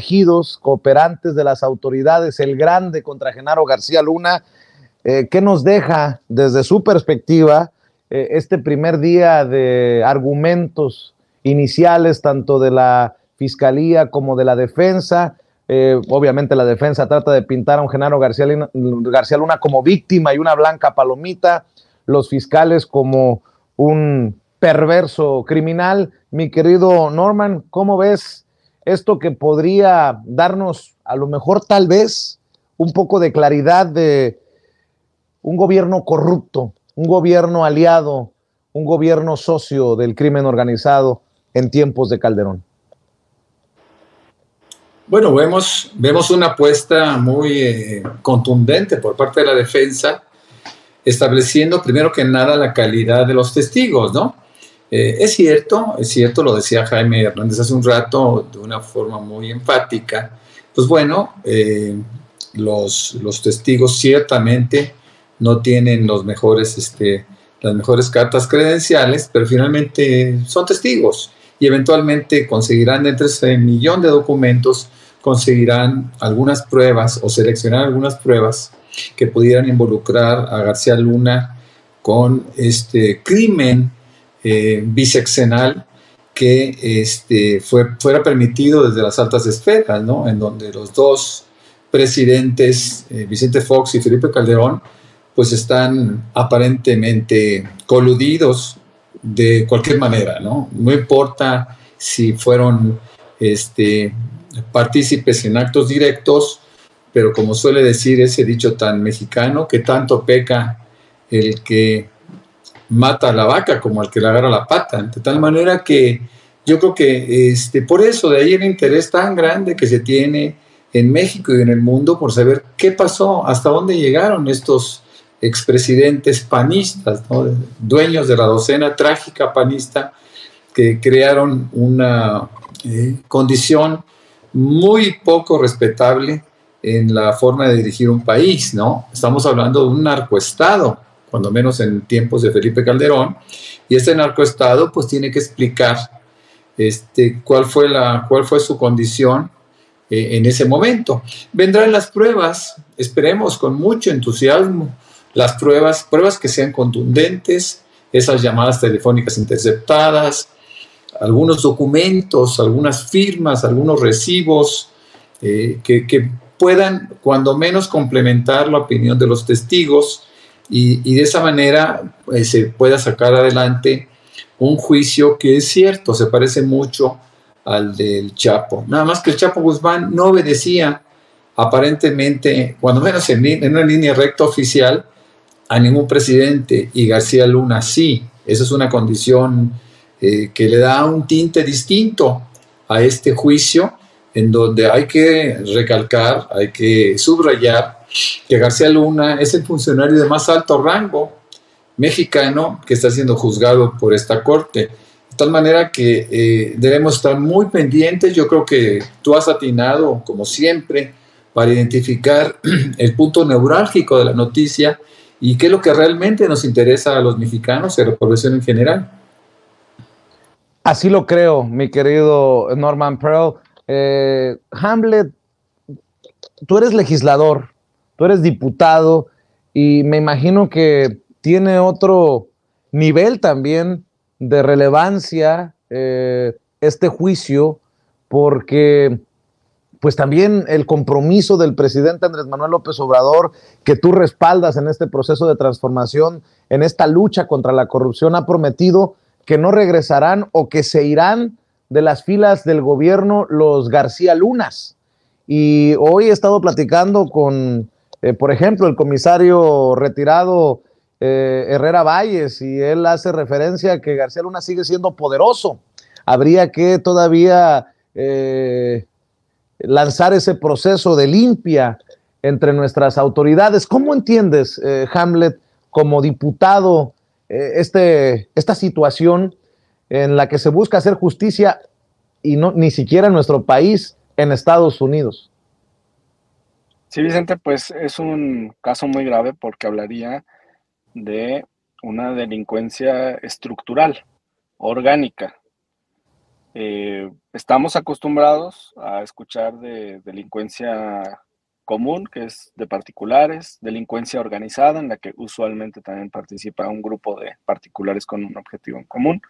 elegidos, cooperantes de las autoridades, el grande contra Genaro García Luna. ¿Qué nos deja desde su perspectiva este primer día de argumentos iniciales, tanto de la Fiscalía como de la defensa? Obviamente la defensa trata de pintar a un Genaro García Luna como víctima y una blanca palomita, los fiscales como un perverso criminal. Mi querido Norman, ¿cómo ves esto que podría darnos a lo mejor tal vez un poco de claridad de un gobierno corrupto, un gobierno aliado, un gobierno socio del crimen organizado en tiempos de Calderón? Bueno, vemos una apuesta muy contundente por parte de la defensa, estableciendo primero que nada la calidad de los testigos, ¿no? Es cierto, lo decía Jaime Hernández hace un rato de una forma muy enfática. Pues bueno, los testigos ciertamente no tienen las mejores cartas credenciales, pero finalmente son testigos y eventualmente conseguirán entre ese millón de documentos, conseguirán algunas pruebas o seleccionar algunas pruebas que pudieran involucrar a García Luna con este crimen bisexenal que fuera permitido desde las altas esferas, ¿no? En donde los dos presidentes, Vicente Fox y Felipe Calderón, pues están aparentemente coludidos de cualquier manera, ¿no? No importa si fueron partícipes en actos directos, pero como suele decir ese dicho tan mexicano, que tanto peca el que mata a la vaca como el que le agarra la pata, de tal manera que yo creo que por eso de ahí el interés tan grande que se tiene en México y en el mundo por saber qué pasó, hasta dónde llegaron estos expresidentes panistas, ¿no? Dueños de la docena trágica panista, que crearon una condición muy poco respetable en la forma de dirigir un país, ¿no? Estamos hablando de un narcoestado, cuando menos en tiempos de Felipe Calderón, y este narcoestado pues tiene que explicar cuál fue su condición en ese momento. Vendrán las pruebas, esperemos con mucho entusiasmo, las pruebas que sean contundentes, esas llamadas telefónicas interceptadas, algunos documentos, algunas firmas, algunos recibos que puedan cuando menos complementar la opinión de los testigos y de esa manera se pueda sacar adelante un juicio que es cierto, se parece mucho al del Chapo. Nada más que el Chapo Guzmán no obedecía aparentemente, cuando menos en una línea recta oficial, a ningún presidente, y García Luna sí. Esa es una condición que le da un tinte distinto a este juicio, en donde hay que recalcar, hay que subrayar que García Luna es el funcionario de más alto rango mexicano que está siendo juzgado por esta corte. De tal manera que debemos estar muy pendientes. Yo creo que tú has atinado, como siempre, para identificar el punto neurálgico de la noticia y qué es lo que realmente nos interesa a los mexicanos y a la población en general. Así lo creo, mi querido Norman Pearl. Hamlet, tú eres legislador, tú eres diputado y me imagino que tiene otro nivel también de relevancia este juicio, porque pues también el compromiso del presidente Andrés Manuel López Obrador, que tú respaldas en este proceso de transformación, en esta lucha contra la corrupción, ha prometido que no regresarán o que se irán de las filas del gobierno los García Lunas. Y hoy he estado platicando con, por ejemplo, el comisario retirado Herrera Valles, y él hace referencia a que García Luna sigue siendo poderoso. Habría que todavía lanzar ese proceso de limpia entre nuestras autoridades. ¿Cómo entiendes, Hamlet, como diputado, esta situación en la que se busca hacer justicia y no, ni siquiera en nuestro país, en Estados Unidos? Sí, Vicente, pues es un caso muy grave porque hablaría de una delincuencia estructural, orgánica. Estamos acostumbrados a escuchar de delincuencia común, que es de particulares, delincuencia organizada, en la que usualmente también participa un grupo de particulares con un objetivo en común.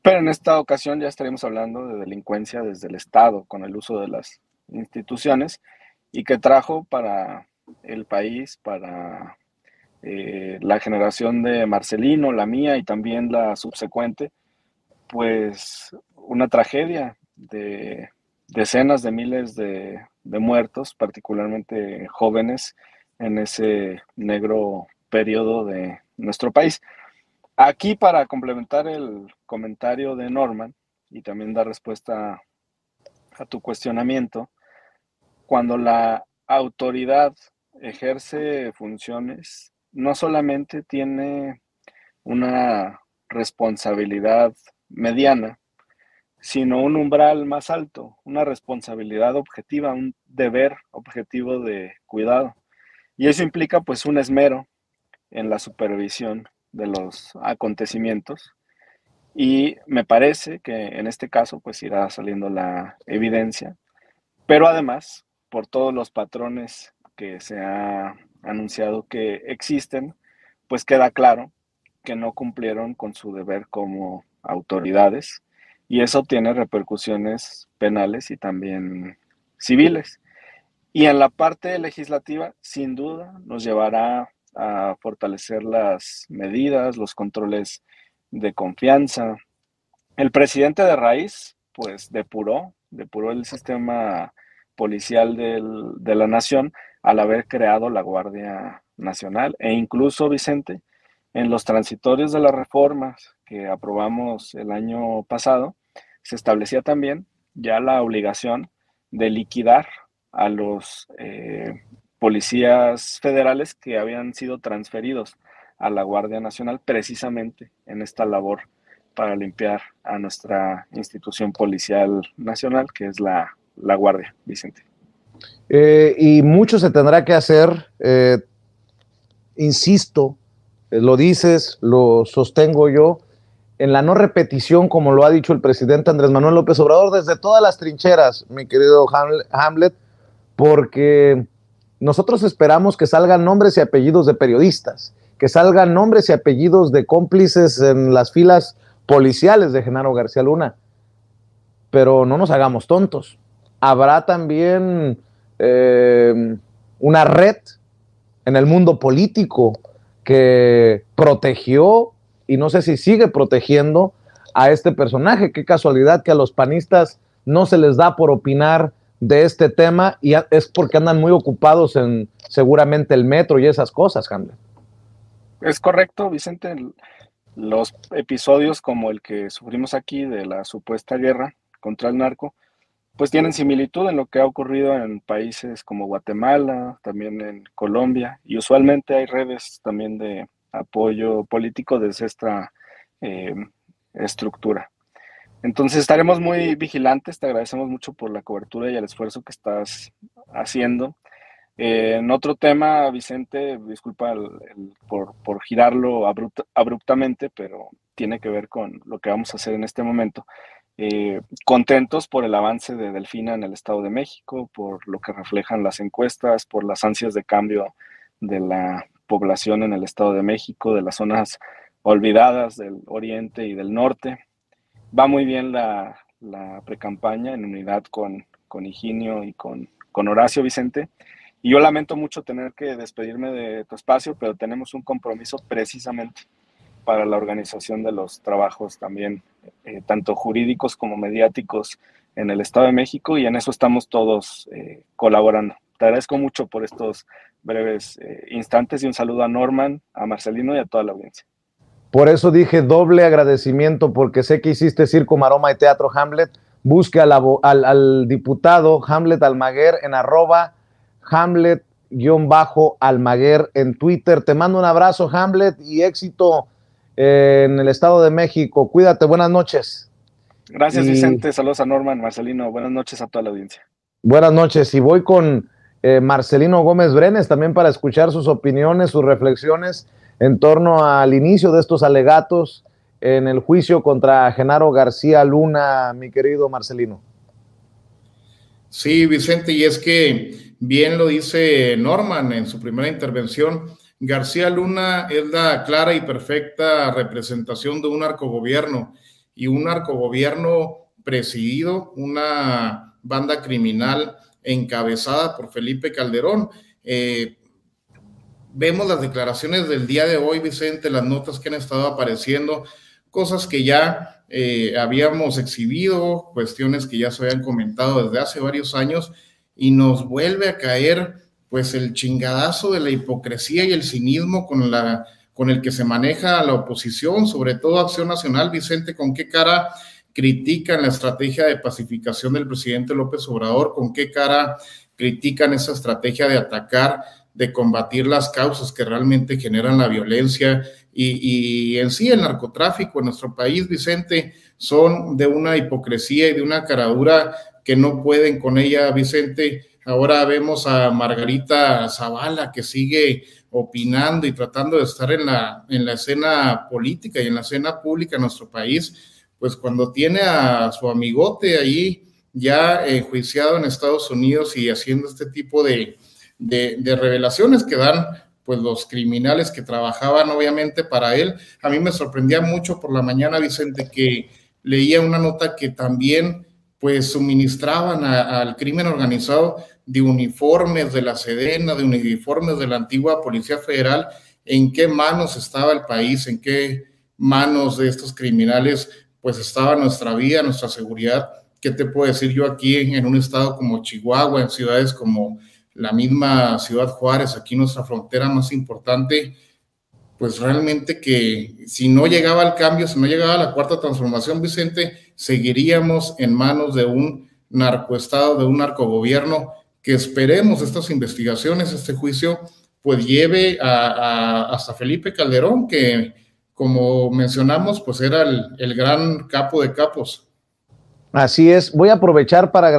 Pero en esta ocasión ya estaremos hablando de delincuencia desde el Estado, con el uso de las instituciones, y que trajo para el país, para la generación de Marcelino, la mía y también la subsecuente, pues una tragedia de decenas de miles de muertos, particularmente jóvenes, en ese negro periodo de nuestro país. Aquí, para complementar el comentario de Norman y también dar respuesta a tu cuestionamiento, cuando la autoridad ejerce funciones, no solamente tiene una responsabilidad mediana, sino un umbral más alto, una responsabilidad objetiva, un deber objetivo de cuidado. Y eso implica pues un esmero en la supervisión de los acontecimientos, y me parece que en este caso pues irá saliendo la evidencia, pero además por todos los patrones que se ha anunciado que existen, pues queda claro que no cumplieron con su deber como autoridades, y eso tiene repercusiones penales y también civiles. Y en la parte legislativa, sin duda, nos llevará a fortalecer las medidas, los controles de confianza. El presidente de raíz, pues depuró el sistema policial de la nación al haber creado la Guardia Nacional, e incluso, Vicente, en los transitorios de las reformas que aprobamos el año pasado, se establecía también ya la obligación de liquidar a los policías federales que habían sido transferidos a la Guardia Nacional precisamente en esta labor para limpiar a nuestra institución policial nacional, que es la Guardia, Vicente. Y mucho se tendrá que hacer, insisto, lo dices, lo sostengo yo, en la no repetición, como lo ha dicho el presidente Andrés Manuel López Obrador, desde todas las trincheras, mi querido Hamlet, porque nosotros esperamos que salgan nombres y apellidos de periodistas, que salgan nombres y apellidos de cómplices en las filas policiales de Genaro García Luna, pero no nos hagamos tontos. Habrá también una red en el mundo político que protegió, y no sé si sigue protegiendo, a este personaje. Qué casualidad que a los panistas no se les da por opinar de este tema, y es porque andan muy ocupados en seguramente el metro y esas cosas, Hamlet. Es correcto, Vicente. Los episodios como el que sufrimos aquí de la supuesta guerra contra el narco, pues tienen similitud en lo que ha ocurrido en países como Guatemala, también en Colombia, y usualmente hay redes también de apoyo político desde esta estructura. Entonces estaremos muy vigilantes, te agradecemos mucho por la cobertura y el esfuerzo que estás haciendo. En otro tema, Vicente, disculpa por girarlo abruptamente, pero tiene que ver con lo que vamos a hacer en este momento. Contentos por el avance de Delfina en el Estado de México, por lo que reflejan las encuestas, por las ansias de cambio de la población en el Estado de México, de las zonas olvidadas del oriente y del norte. Va muy bien la precampaña en unidad con Higinio y con Horacio, Vicente. Y yo lamento mucho tener que despedirme de tu espacio, pero tenemos un compromiso precisamente para la organización de los trabajos también, tanto jurídicos como mediáticos en el Estado de México, y en eso estamos todos colaborando. Te agradezco mucho por estos breves instantes, y un saludo a Norman, a Marcelino y a toda la audiencia. Por eso dije doble agradecimiento, porque sé que hiciste circo, maroma y teatro, Hamlet. Busque al diputado Hamlet Almaguer en @Hamlet_Almaguer en Twitter. Te mando un abrazo, Hamlet, y éxito en el Estado de México. Cuídate, buenas noches. Gracias, Vicente. Saludos a Norman, Marcelino. Buenas noches a toda la audiencia. Buenas noches. Y voy con Marcelino Gómez Brenes también para escuchar sus opiniones, sus reflexiones en torno al inicio de estos alegatos en el juicio contra Genaro García Luna, mi querido Marcelino. Sí, Vicente, y es que bien lo dice Norman en su primera intervención, García Luna es la clara y perfecta representación de un narcogobierno, y un narcogobierno presidido, una banda criminal encabezada por Felipe Calderón. Vemos las declaraciones del día de hoy, Vicente, las notas que han estado apareciendo, cosas que ya habíamos exhibido, cuestiones que ya se habían comentado desde hace varios años, y nos vuelve a caer pues el chingadazo de la hipocresía y el cinismo con el que se maneja la oposición, sobre todo Acción Nacional. Vicente, ¿con qué cara critican la estrategia de pacificación del presidente López Obrador? ¿Con qué cara critican esa estrategia de atacar, de combatir las causas que realmente generan la violencia y en sí el narcotráfico en nuestro país, Vicente? Son de una hipocresía y de una caradura que no pueden con ella, Vicente. Ahora vemos a Margarita Zavala, que sigue opinando y tratando de estar en la escena política y en la escena pública en nuestro país, pues cuando tiene a su amigote ahí ya enjuiciado en Estados Unidos y haciendo este tipo de revelaciones que dan pues los criminales que trabajaban obviamente para él. A mí me sorprendía mucho por la mañana, Vicente, que leía una nota que también pues suministraban al crimen organizado de uniformes de la Sedena, de uniformes de la antigua Policía Federal. ¿En qué manos estaba el país? ¿En qué manos de estos criminales pues estaba nuestra vida, nuestra seguridad? ¿Qué te puedo decir yo aquí en un estado como Chihuahua, en ciudades como la misma Ciudad Juárez, aquí nuestra frontera más importante? Pues realmente que si no llegaba el cambio, si no llegaba la cuarta transformación, Vicente, seguiríamos en manos de un narcoestado, de un narcogobierno, que esperemos estas investigaciones, este juicio, pues lleve hasta Felipe Calderón, que como mencionamos, pues era el gran capo de capos. Así es, voy a aprovechar para agradecer